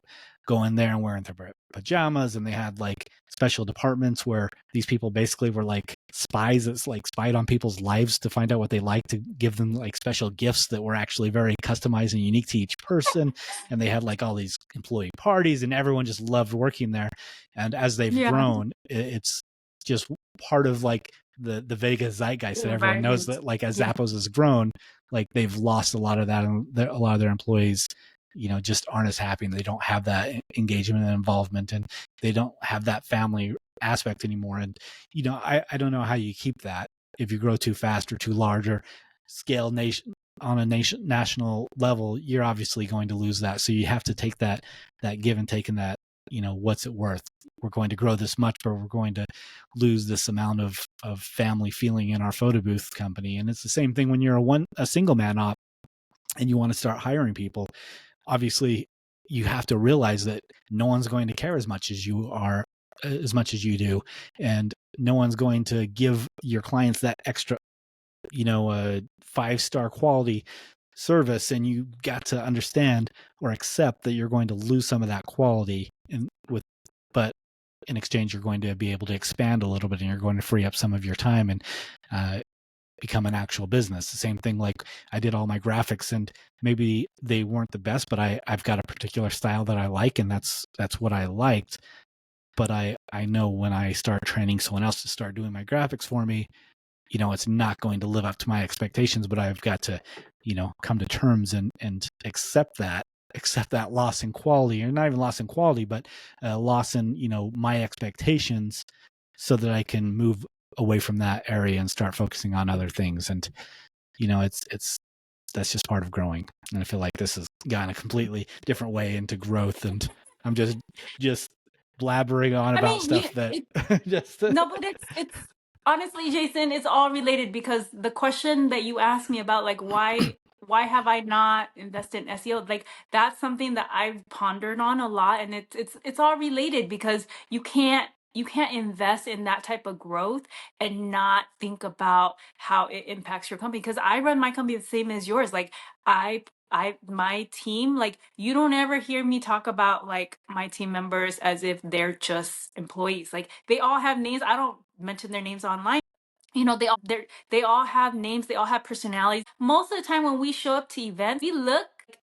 going there and wearing their pajamas, and they had like special departments where these people basically were like spies that like spied on people's lives to find out what they like, to give them like special gifts that were actually very customized and unique to each person. And they had like all these employee parties, and everyone just loved working there. And as they've grown, it's just part of like the Vegas zeitgeist that everyone knows that, like, as Zappos has grown, like they've lost a lot of that, and a lot of their employees, just aren't as happy, and they don't have that engagement and involvement, and they don't have that family aspect anymore. And, I don't know how you keep that if you grow too fast or too large or scale national level. You're obviously going to lose that. So you have to take that give and take, and that, what's it worth? We're going to grow this much, but we're going to lose this amount of family feeling in our photo booth company. And it's the same thing when you're a single man op and you want to start hiring people. Obviously, you have to realize that no one's going to care as much as you do, and no one's going to give your clients that extra, 5-star quality service. And you got to understand or accept that you're going to lose some of that quality, but in exchange, you're going to be able to expand a little bit, and you're going to free up some of your time and become an actual business. The same thing, like I did all my graphics, and maybe they weren't the best, but I've got a particular style that I like, and that's what I liked. But I know when I start training someone else to start doing my graphics for me, it's not going to live up to my expectations, but I've got to, come to terms and accept that loss in quality, or not even loss in quality, but loss in, my expectations, so that I can move away from that area and start focusing on other things. And, that's just part of growing. And I feel like this has gone a completely different way into growth, and I'm just blabbering on about stuff that just no, but it's honestly, Jason, it's all related, because the question that you asked me about, like, why have I not invested in SEO? Like, that's something that I've pondered on a lot, and it's all related, because you can't invest in that type of growth and not think about how it impacts your company. Because I run my company the same as yours. Like, my team, like, you don't ever hear me talk about like my team members as if they're just employees. Like, they all have names. I don't mention their names online. They all have names, they all have personalities. Most of the time when we show up to events,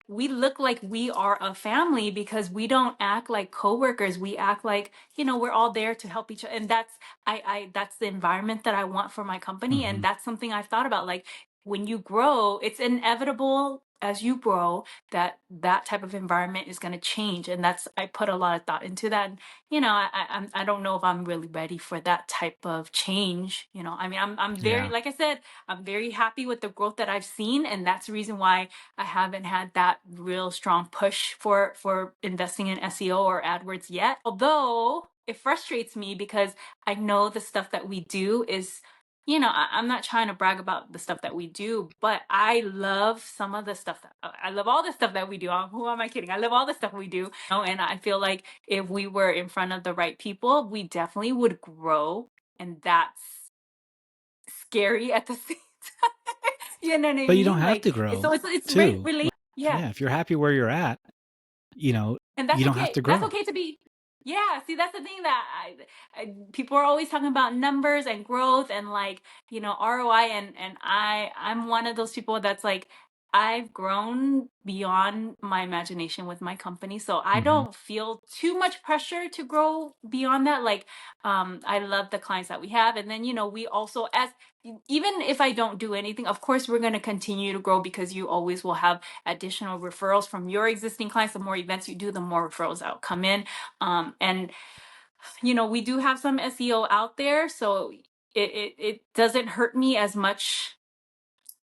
we look like we are a family, because we don't act like coworkers. We act like, we're all there to help each other. And that's the environment that I want for my company. And that's something I've thought about. Like, when you grow, it's inevitable as you grow that type of environment is going to change. And I put a lot of thought into that. And, I don't know if I'm really ready for that type of change. I mean, I'm very, like I said, I'm very happy with the growth that I've seen. And that's the reason why I haven't had that real strong push for investing in SEO or AdWords yet. Although it frustrates me, because I know the stuff that we do is, I'm not trying to brag about the stuff that we do, but I love some of the stuff I love all the stuff that we do. Who am I kidding? I love all the stuff we do. And I feel like if we were in front of the right people, we definitely would grow. And that's scary at the same time. You know what I mean? But you don't have to grow. So it's too. related. Yeah. If you're happy where you're at, And that's you don't okay. have to grow. That's okay to be. Yeah, see, that's the thing that people are always talking about numbers and growth and, like, ROI, and I'm one of those people that's like, I've grown beyond my imagination with my company, so I don't feel too much pressure to grow beyond that. Like, I love the clients that we have, and then we also, as even if I don't do anything, of course we're going to continue to grow, because you always will have additional referrals from your existing clients. The more events you do, the more referrals that will come in. And we do have some SEO out there, so it doesn't hurt me as much.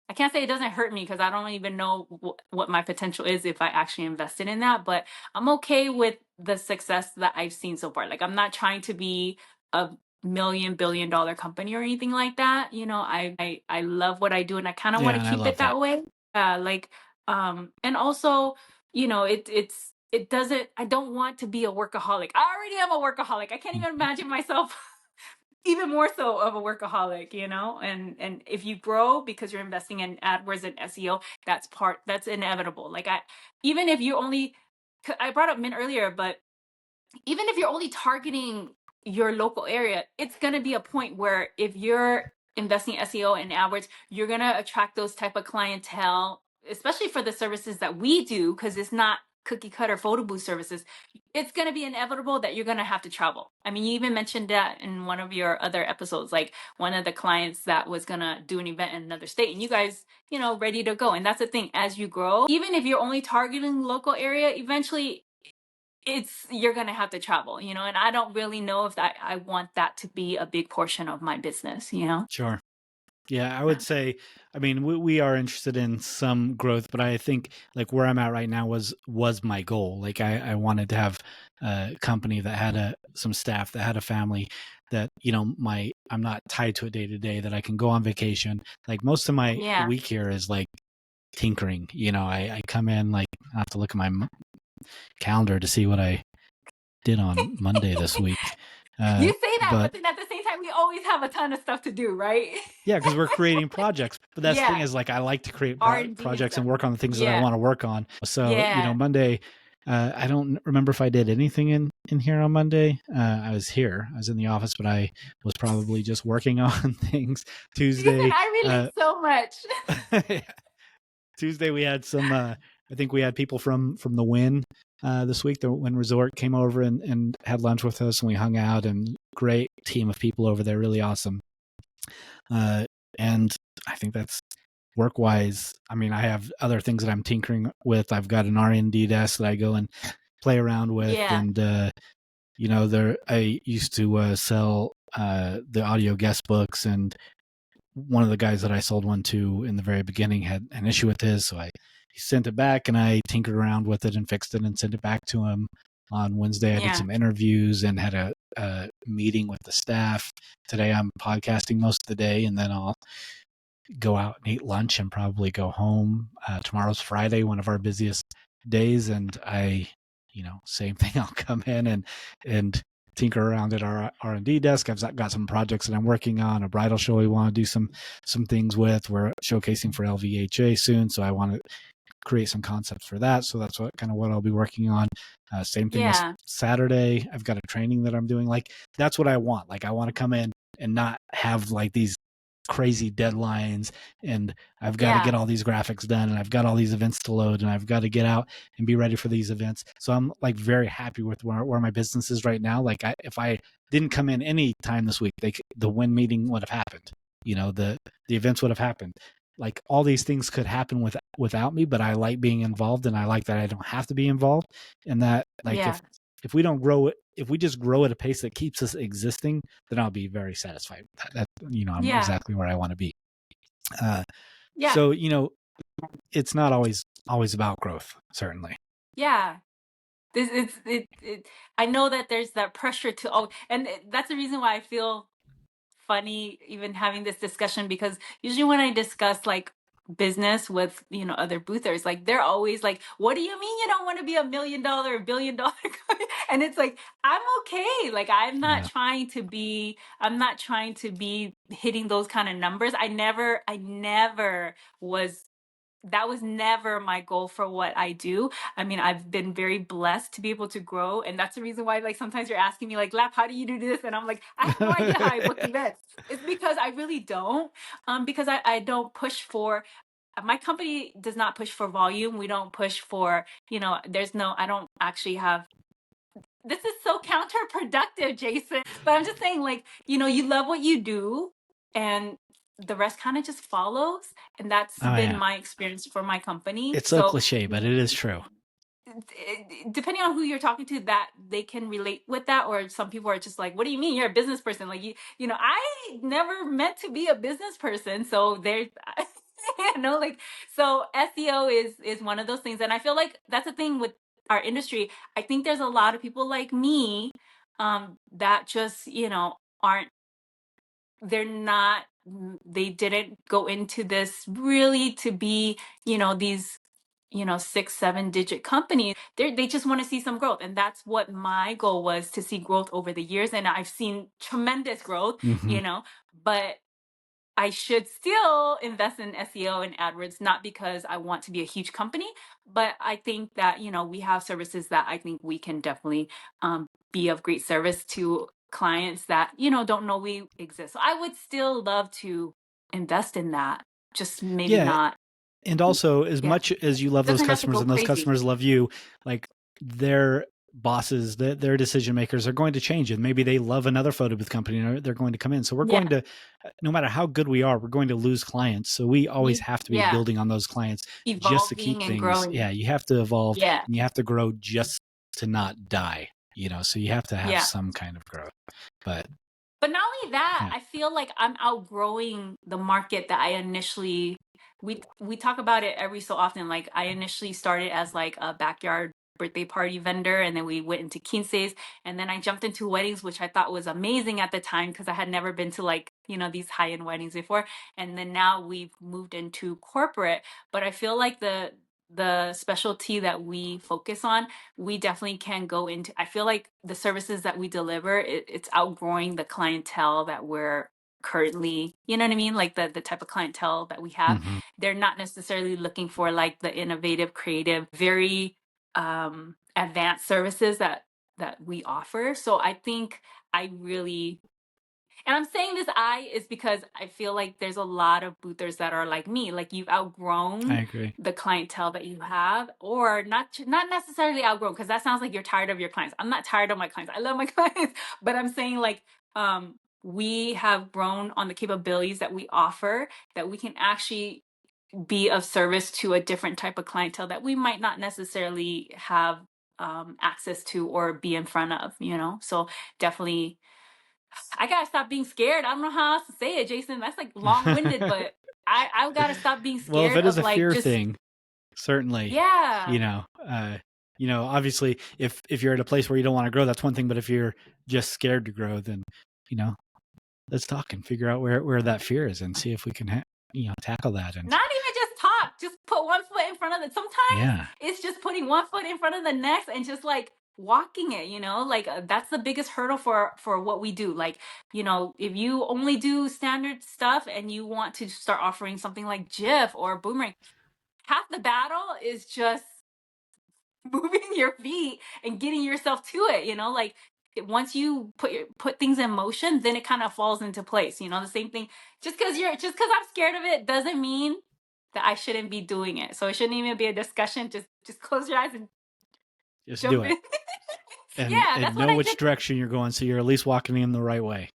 I can't say it doesn't hurt me, because I don't even know what my potential is if I actually invested in that. But I'm okay with the success that I've seen so far. Like, I'm not trying to be a $1 billion company or anything like that. I love what I do, and I kind of want to keep it that way. And also, it doesn't. I don't want to be a workaholic. I already am a workaholic. I can't even imagine myself even more so of a workaholic, and if you grow because you're investing in AdWords and SEO, that's inevitable. Like, even if you only, I brought up Mint earlier, but even if you're only targeting your local area, it's going to be a point where if you're investing in SEO and AdWords, you're going to attract those type of clientele, especially for the services that we do, because it's not cookie cutter photo booth services. It's going to be inevitable that you're going to have to travel. I mean, you even mentioned that in one of your other episodes, like one of the clients that was going to do an event in another state, and you guys, ready to go. And that's the thing, as you grow, even if you're only targeting local area, eventually you're going to have to travel, and I don't really know if I want that to be a big portion of my business. Sure. Yeah, I Yeah. would say, I mean, we are interested in some growth, but I think like where I'm at right now was my goal. Like I wanted to have a company that had some staff, that had a family, that, I'm not tied to it day to day, that I can go on vacation. Like most of my Yeah. week here is like tinkering. I come in, like I have to look at my calendar to see what I did on Monday this week. You say that, but But then at the same time, we always have a ton of stuff to do, right? yeah, because we're creating projects. But that's the thing Yeah. is, like, I like to create R&D and projects and stuff. work on the things that I Yeah. want to work on. So, Yeah. Monday, I don't remember if I did anything in here on Monday. I was here. I was in the office, but I was probably just working on things. Tuesday, I relate so much. Tuesday we had some. I think we had people from the Wynn this week. The Wynn Resort came over and had lunch with us, and we hung out. And great team of people over there, really awesome. And I think that's work wise. I mean, I have other things that I'm tinkering with. I've got an R&D desk that I go and play around with, Yeah. and I used to sell the audio guest books, and one of the guys that I sold one to in the very beginning had an issue with his, so he sent it back, and I tinkered around with it and fixed it and sent it back to him. On Wednesday, I did some interviews and had a meeting with the staff. Today, I'm podcasting most of the day, and then I'll go out and eat lunch and probably go home. Tomorrow's Friday, one of our busiest days, and same thing. I'll come in and tinker around at our R&D desk. I've got some projects that I'm working on, a bridal show we want to do some things with. We're showcasing for LVHA soon, so I want to create some concepts for that. So that's what I'll be working on. Same thing as Saturday. I've got a training that I'm doing. Like, that's what I want. Like, I want to come in and not have like these crazy deadlines, and I've got to get all these graphics done, and I've got all these events to load, and I've got to get out and be ready for these events. So I'm like very happy with where my business is right now. Like, if I didn't come in any time this week, the Wynn meeting would have happened. The events would have happened. Like, all these things could happen without me, but I like being involved, and I like that I don't have to be involved. And that, like, if we don't grow it, if we just grow at a pace that keeps us existing, then I'll be very satisfied. I'm exactly where I want to be. So, it's not always about growth, certainly. Yeah. I know that there's that pressure and that's the reason why I feel funny even having this discussion, because usually when I discuss like business with other boothers, like they're always like, what do you mean you don't want to be $1 million or $1 billion company? And it's like, I'm okay. Like, I'm not trying to be hitting those kind of numbers. I never was. That was never my goal for what I do. I mean, I've been very blessed to be able to grow. And that's the reason why, like, sometimes you're asking me, like, Lap, how do you do this? And I'm like, I have no idea how I book events. It's because I really don't. Because I don't push for, my company does not push for volume. We don't push for, I don't actually have, this is so counterproductive, Jason. But I'm just saying, like, you love what you do, and the rest kind of just follows. And that's been my experience for my company. It's so cliche, but it is true. Depending on who you're talking to, that they can relate with that, or some people are just like, what do you mean you're a business person? Like, I never meant to be a business person. So there's so SEO is one of those things. And I feel like that's the thing with our industry. I think there's a lot of people like me that just aren't, they didn't go into this really to be these 6-7 digit companies. They just want to see some growth, and that's what my goal was, to see growth over the years. And I've seen tremendous growth. But I should still invest in SEO and AdWords, not because I want to be a huge company, but I think that we have services that I think we can definitely be of great service to clients that don't know we exist. So I would still love to invest in that, just maybe not. And also, as much as you love those customers and those customers love you, like, their bosses, their decision makers are going to change, and maybe they love another photo booth company and they're going to come in. So we're going to, no matter how good we are, we're going to lose clients. So we always have to be building on those clients, evolving, just to keep things. Growing. Yeah, you have to evolve, and you have to grow just to not die, so you have to have Yeah. some kind of growth. But not only that, yeah. I feel like I'm outgrowing the market that I initially, we talk about it every so often. Like I initially started as like a backyard birthday party vendor, and then we went into quinces, and then I jumped into weddings, which I thought was amazing at the time because I had never been to like, these high-end weddings before. And then now we've moved into corporate. But I feel like the specialty that we focus on, we definitely can go into. I feel like the services that we deliver, it's outgrowing the clientele that we're currently, you know what I mean? Like the type of clientele that we have. Mhm. They're not necessarily looking for like the innovative, creative, very advanced services that we offer. So I think I really, and I'm saying this is because I feel like there's a lot of boothers that are like me, like you've I outgrown agree. the clientele that you have, or not necessarily outgrown, because that sounds like you're tired of your clients. I'm not tired of my clients. I love my clients, but I'm saying like we have grown on the capabilities that we offer, that we can actually be of service to a different type of clientele that we might not necessarily have access to or be in front of, So definitely, I gotta stop being scared. I don't know how else to say it, Jason. That's like long-winded, but I've got to stop being Well, if scared it is of a like fear just, thing, certainly, yeah. obviously, if you're at a place where you don't want to grow, that's one thing. But if you're just scared to grow, then let's talk and figure out where that fear is and see if we can tackle that. And Not even just talk, just put one foot in front of the, sometimes yeah, it's just putting one foot in front of the next and just like walking it, like that's the biggest hurdle for what we do. Like, if you only do standard stuff and you want to start offering something like GIF or Boomerang, half the battle is just moving your feet and getting yourself to it, like once you put things in motion, then it kind of falls into place. The same thing, just because I'm scared of it doesn't mean that I shouldn't be doing it. So it shouldn't even be a discussion. Just close your eyes and just do jump it in. and Yeah, and that's what know I which did. direction you're going, so you're at least walking in the right way.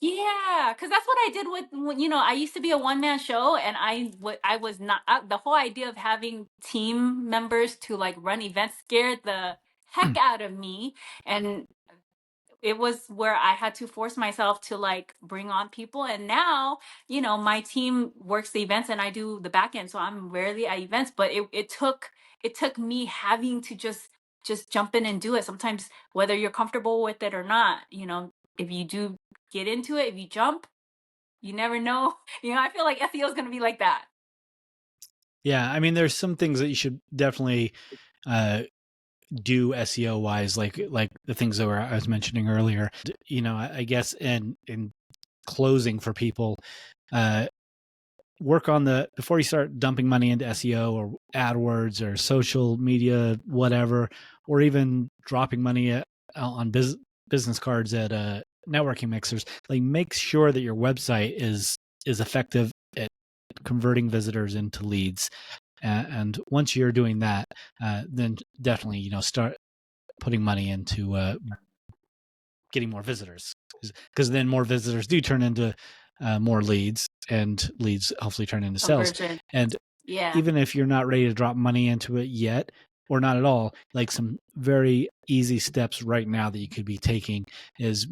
Yeah, because that's what I did with, I used to be a one-man show, and I was not, the whole idea of having team members to like run events scared the heck out of me. And it was where I had to force myself to like bring on people. And now, my team works the events and I do the back end. So I'm rarely at events, but it took me having to just jump in and do it. Sometimes whether you're comfortable with it or not, if you do get into it, if you jump, you never know. I feel like SEO is going to be like that. Yeah, I mean, there's some things that you should definitely do SEO wise, like the things that I was mentioning earlier. I guess in closing for people, work on before you start dumping money into SEO or AdWords or social media, whatever, or even dropping money on business cards at networking mixers. Like, make sure that your website is effective at converting visitors into leads. And once you're doing that, then definitely, start putting money into getting more visitors, because then more visitors do turn into more leads, and leads hopefully turn into sales. Conversion. And Yeah. even if you're not ready to drop money into it yet, or not at all, like some very easy steps right now that you could be taking is,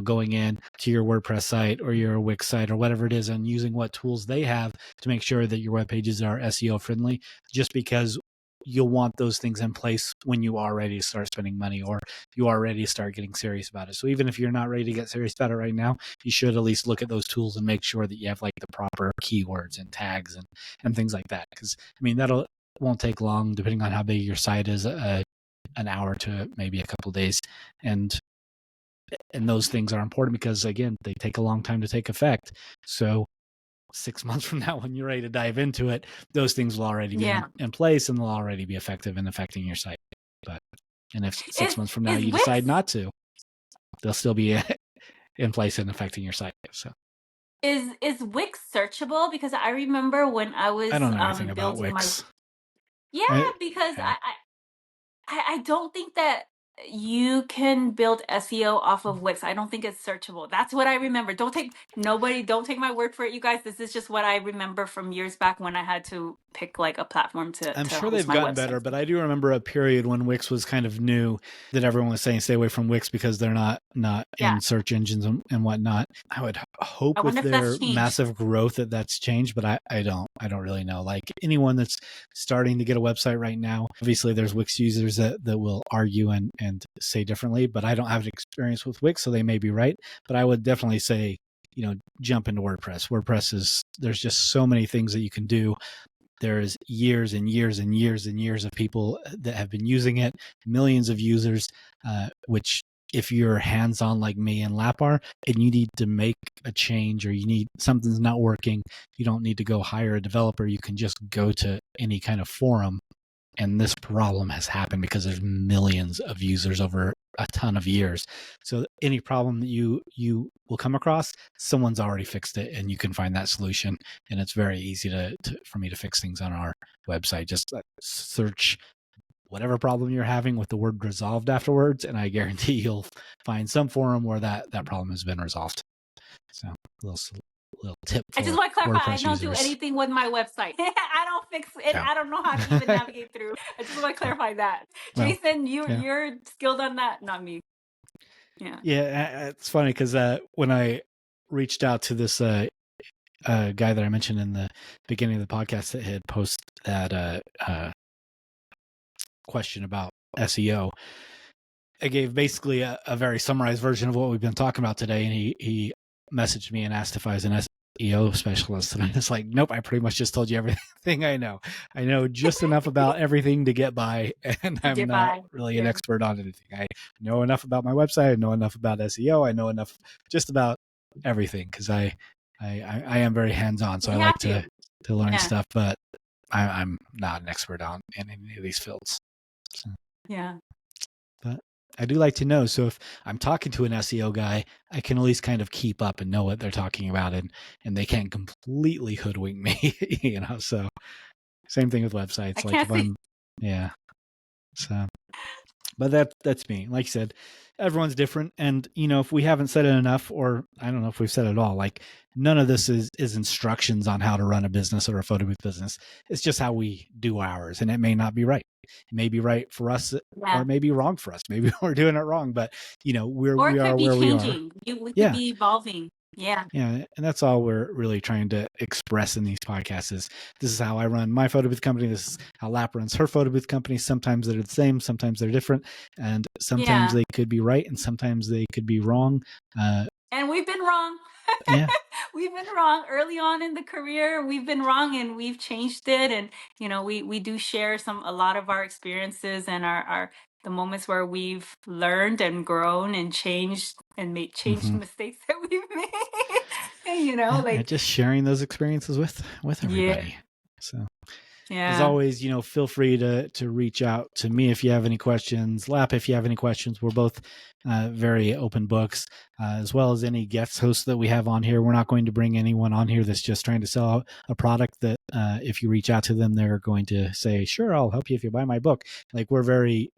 going in to your WordPress site or your Wix site or whatever it is, and using what tools they have to make sure that your web pages are SEO friendly, just because you'll want those things in place when you are ready to start spending money, or you are ready to start getting serious about it. So even if you're not ready to get serious about it right now, you should at least look at those tools and make sure that you have like the proper keywords and tags and things like that. Because I mean, won't take long, depending on how big your site is, an hour to maybe a couple of days. And those things are important because, again, they take a long time to take effect. So 6 months from now, when you're ready to dive into it, those things will already be in place, and they'll already be effective in affecting your site. And if 6 months from now you decide not to, they'll still be in place and affecting your site. So is Wix searchable? Because I remember when I was I don't know anything about building Wix. because I don't think that you can build SEO off of Wix. I don't think it's searchable. That's what I remember. Don't take my word for it, you guys. This is just what I remember from years back when I had to pick like a platform to I'm sure host they've my gotten website. better, but I do remember a period when Wix was kind of new that everyone was saying stay away from Wix because they're not Yeah. in search engines and whatnot. I would hope I with wonder if that's their changed. massive growth that's changed, but I don't really know. Like anyone that's starting to get a website right now, obviously there's Wix users that will argue and say differently, but I don't have an experience with Wix, so they may be right. But I would definitely say, jump into WordPress. There's just so many things that you can do. There's years and years and years and years of people that have been using it, millions of users, which if you're hands-on like me and Lapar and you need to make a change or something's not working, you don't need to go hire a developer. You can just go to any kind of forum. And this problem has happened because there's millions of users over a ton of years. So any problem that you will come across, someone's already fixed it, and you can find that solution. And it's very easy for me to fix things on our website. Just search whatever problem you're having with the word resolved afterwards, and I guarantee you'll find some forum where that problem has been resolved. So little tip for I just want to clarify, WordPress I don't users. do anything with my website. I don't fix it. Yeah. I don't know how to even navigate through. I just want to clarify that. Well, Jason, yeah. you're skilled on that, not me. Yeah. Yeah, it's funny because when I reached out to this guy that I mentioned in the beginning of the podcast that had posted that question about SEO, I gave basically a very summarized version of what we've been talking about today, and he messaged me and asked if I was an SEO specialist, and I was like, nope, I pretty much just told you everything I know. I know just enough about everything to get by, and I'm not really an expert on anything. I know enough about my website. I know enough about SEO. I know enough just about everything because I am very hands-on, so I like to learn stuff, but I'm not an expert in any of these fields. So. Yeah. But I do like to know. So if I'm talking to an SEO guy, I can at least kind of keep up and know what they're talking about, and they can't completely hoodwink me, So same thing with websites. So, but that's me. Like you said, everyone's different, and if we haven't said it enough, or I don't know if we've said it at all, like none of this is instructions on how to run a business or a photo booth business. It's just how we do ours, and it may not be right. It may be right for us, or it may be wrong for us. Maybe we're doing it wrong, but we are where we are. We could be evolving. Yeah. Yeah. And that's all we're really trying to express in these podcasts is this is how I run my photo booth company. This is how Lap runs her photo booth company. Sometimes they're the same, sometimes they're different, and sometimes they could be right and sometimes they could be wrong. And we've been wrong. Yeah. We've been wrong early on in the career. We've been wrong and we've changed it. And, we do share a lot of our experiences and the moments where we've learned and grown and changed and changed mistakes that we've made. Just sharing those experiences with everybody. Yeah. So yeah. As always, feel free to reach out to me if you have any questions. Lap, if you have any questions. We're both very open books, as well as any guest hosts that we have on here. We're not going to bring anyone on here that's just trying to sell a product that if you reach out to them, they're going to say, sure, I'll help you if you buy my book. Like we're very,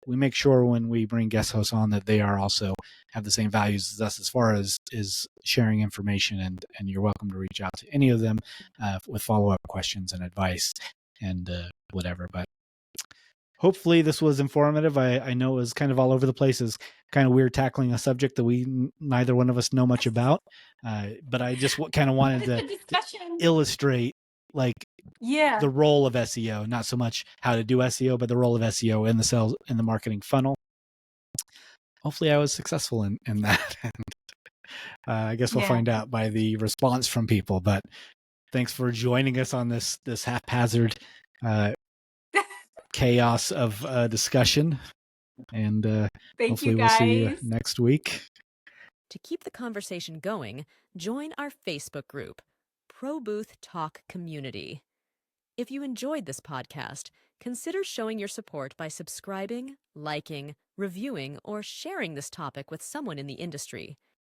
we make sure when we bring guest hosts on that they are also have the same values as us as far as is sharing information, and you're welcome to reach out to any of them with follow-up questions and advice and whatever. But hopefully this was informative. I know it was kind of all over the place. It's kind of weird tackling a subject that neither one of us know much about, but I just kind of wanted to illustrate the role of SEO, not so much how to do SEO, but the role of SEO in the sales, in the marketing funnel. Hopefully I was successful in that. I guess we'll find out by the response from people, but thanks for joining us on this haphazard chaos of discussion. And hopefully we'll see you next week. To keep the conversation going, join our Facebook group, Pro Booth Talk Community. If you enjoyed this podcast, consider showing your support by subscribing, liking, reviewing, or sharing this topic with someone in the industry.